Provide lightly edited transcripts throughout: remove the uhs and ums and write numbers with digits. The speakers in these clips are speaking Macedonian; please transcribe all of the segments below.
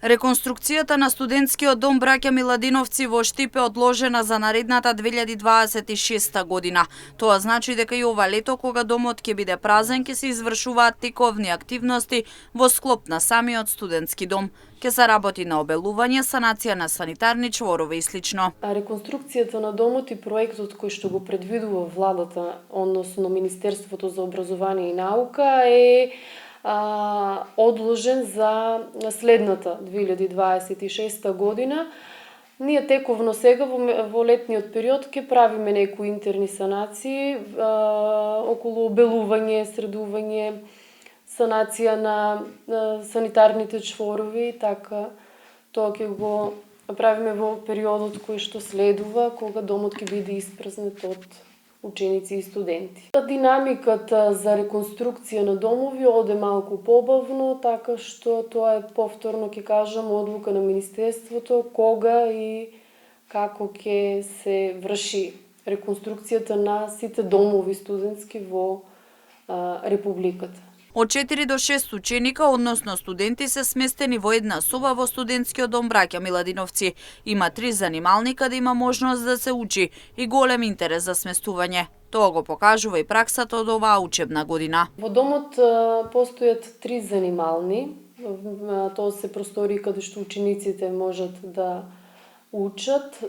Реконструкцијата на студентскиот дом Браќа Миладиновци во Штип е одложена за наредната 2026 година. Тоа значи дека и ова лето, кога домот ќе биде празен, ќе се извршуваат тековни активности во склоп на самиот студентски дом. Ќе се работи на обелување, санација на санитарни чворови и слично. Реконструкцијата на домот и проектот кој што го предвидува владата, односно Министерството за образование и наука е одложен за следната 2026 година. Ние тековно сега во летниот период ќе правиме некои интерни санации околу обелување, средување, санација на санитарните чворови, така тоа ќе го правиме во периодот кој што следува, кога домот ќе биде испразнет од ученици и студенти. Динамиката за реконструкција на домови оде малку побавно, така што тоа е повторно, ќе кажам, одлука на Министерството кога и како ќе се врши реконструкцијата на сите домови студентски во Републиката. Од 4 до 6 ученика, односно студенти, се сместени во една соба во студентскиот дом Браќа Миладиновци. Има 3 занимални каде има можност да се учи и голем интерес за сместување. Тоа го покажува и праксата од оваа учебна година. Во домот постојат 3 занимални. Тоа се простори каде што учениците можат да учат.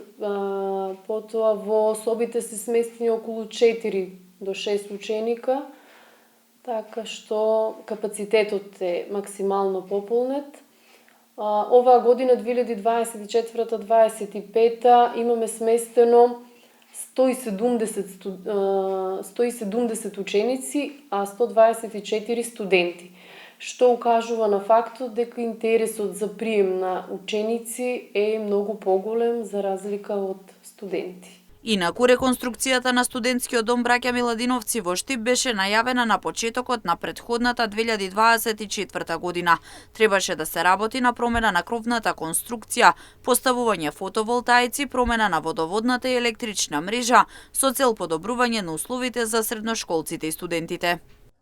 Потоа во собите се сместени околу 4 до 6 ученика, така што капацитетот е максимално пополнет. Оваа година 2024-2025 имаме сместено 170 ученици, а 124 студенти, што укажува на фактот дека интересот за прием на ученици е многу поголем за разлика од студенти. Инаку, реконструкцијата на студентскиот дом Браќа Миладиновци во Штип беше најавена на почетокот на претходната 2024 година. Требаше да се работи на промена на кровната конструкција, поставување фотоволтаици, промена на водоводната и електрична мрежа, со цел подобрување на условите за средношколците и студентите.